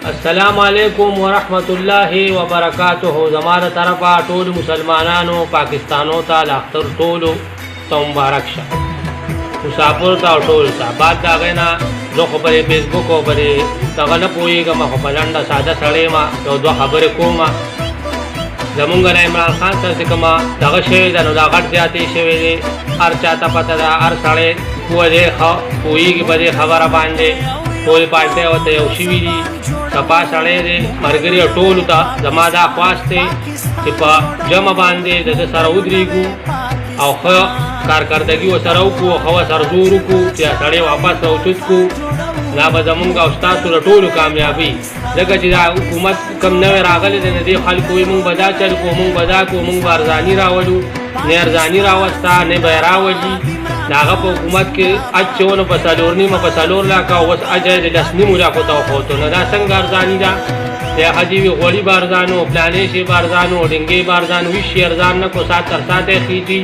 السلام علیکم ورحمت الله وبرکاتہ. زمانه طرفا ټول مسلمانانو پاکستانو ته لاختر ټولو ته مبارک شه. مسافر ته ټول ته بعد دا غنا زه خو په فیسبوک او په دغه نه پوهېږم، خو په لنډه ساده سړی ما یو دوه خبرې کوم. زمونږ نه عمران خان سره چې کومه دغه شوی ده نو دا غټ زیاتې شوی دی. هر چا ته پته ده، هر سړی پوه دی، پوهېږي په دې خبره باندې. ټول پارټۍ ورته یو شوي دي، صفا سړی دی، ملګري ټولو ته زما دا خواست دی چې په جمع باندې د ده سره ودرېږو او ښه کارکردګي ورسره وکړو، ښه ورسره زور وکړو چې دا سړی واپس راوچت کړو. دا به زمونږ او ستاسو د ټولو کامیابي. ځکه چې دا حکومت کوم نوی راغلی دی، د دې خلکو وایي مونږ به دا چل کړو، مونږ به دا کړو، مونږ به ارزاني راولو. نه ارزاني راوسته نه به یې راولي. د هغه په حکومت کې اج چې ونه په څلور نیمه په څلور لاکه او اوس اج یې د لس نیمو لاکو ته وښوتو. نو دا څنګه ارزاني ده؟ د ښځې وي غوړي به ارزان و، پلانې شی به ارزان و، ډنګې به ارزان وي، شي ارزان نه کړو، ساعت تر ساعته یې خېږي.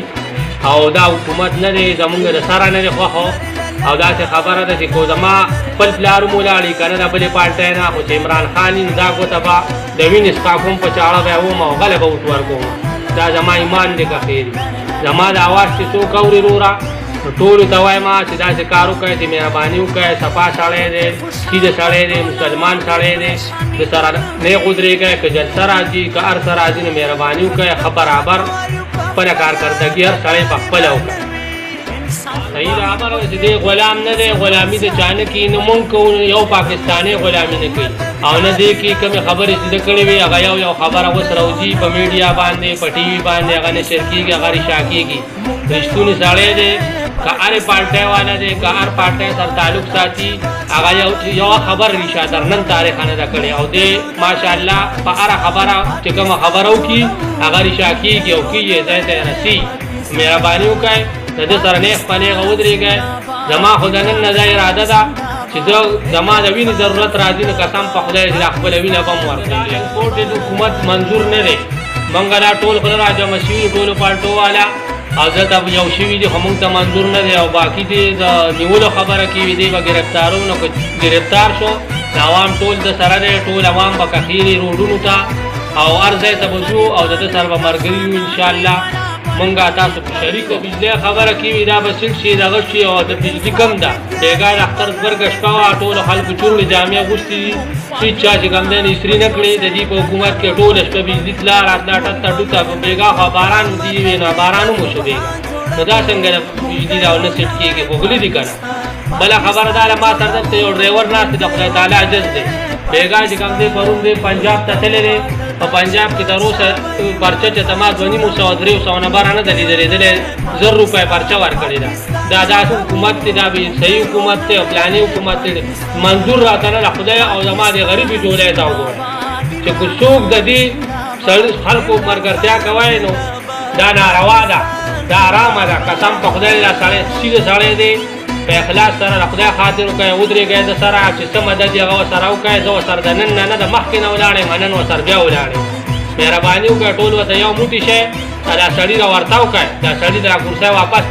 او دا حکومت نه دی، زمونږ د سره نه دی خوښه. او داسې خبره ده چې کو زما خپل پلار هم ولاړي که نه د بلې پارټۍ نه، خو چې عمران خان وي نو دا ګوته به د وینې سکاکوم په چاړه به یې وم او غله به ورته ورکوم. دا زما ایمان دی که خیر وي. زما د اواز چې څوک اوري وروره نو ټولو ته وایم چې داسې کار وکړئ چې مهرباني وکړئ. صفا سړی دی، سیده سړی دی، مسلمان سړی دی، د سره نیغ ودرېږئ. که جلسه راځي که هر څه راځي نو مهرباني وکړئ. ښه برابر خپله کارکردګي هر سړی په خپله وکړي. صحیح ده خبره چې دی غلام نه دی، غلامي د چا نه کوي. نو مونږ کوو یو پاکستانی غلامي نه کوي او نه دی کې کومې خبرې چې ده کړې وي هغه یو خبره اوس راوځي په میډیا باندې، په ټي وي باندې، هغه نشر کېږي، هغه رشا کېږي. رښتونی سړی دی، که هرې پارټۍ والا دی، که هر پارټۍ سره تعلق ساتي، هغه یو خبر رشا در نن تاریخ نه ده کړې. او دی ماشاءالله په هره خبره چې کومه خبره وکړي هغه رشا کېږي او کېږي ځای ته یې رسي. مهرباني وکړئ د ده سره نیغ په نیغه ودرېږئ. زما خو د نن نه دا اراده ده چې زه زما د وینې ضرورت راځي نو قسم په خدای چې دا خپله وینه به م ورکړي. امپورټډ حکومت منظور نه دی. مونږ دا ټول خو نه راجمع شوي ټولو پالټو والا او دلته یو شوي دي خو مونږ ته منظور نه دی. او باقي دې د نیولو خبره کې وي دی به ګرفتارو. نو که ګرفتار شو د عوام ټول د سره دی، ټول عوام به کښېني روډونو ته او هر ځای ته به ځو او د ده سره به ملګري یو انشاءالله. مونږه تاسو په شریک د بجلۍ خبره کې وي دا به سیټ شي دغه شي. او د بجلي کم ده بیګا د اختر زبرګه شپه وه، ټولو خلکو چوړې جامې اغوستې دي، هېڅ چا چې کوم دی نه استري نه کړې. د دې په حکومت کې ټوله شپه بجلي تله راتله ټته ټوته په بیګا خو باران دي وي نو باران هم وشو بیګا. نو دا څنګه د بجلي دا نه سیټ کېږي؟ غوغلي دي که نه. بله خبره دا ده ما سره دلته یو ډرایور ناست دی، د خدای تعالی عجز دی. بیګا چې کوم دی پرون دی پنجاب ته تللی دی. په پنجاب کې تر اوسه پرچه چې ته ما 2,500 نه باره نه ده لیدلې. دلې 1000 روپۍ پرچه ورکړې ده. دا داسې حکومت دی، دا صحیح حکومت دی او پلاني حکومت دی. منظور راته نه ده خدای او زما د غریبې ټولۍ ته وګوره چې که څوک د دې خلکو ملګرتیا کوی نو دا ناروا ده، دا حرامه ده. قسم په خدای دا سړی سیده سړی دی، په اخلاص سره د خدای خاطر وکړئ، ودرېږئ د سره چې څه مدد یې هغه ورسره وکړئ. زه ورسره د نن نه د مخکې نه ولاړ یم، نن ورسره بیا ولاړ یم. مهرباني وکړئ ټول ورته یو موټی شی دا سړي راورتاو کړئ، دا سړي د کرسۍ واپس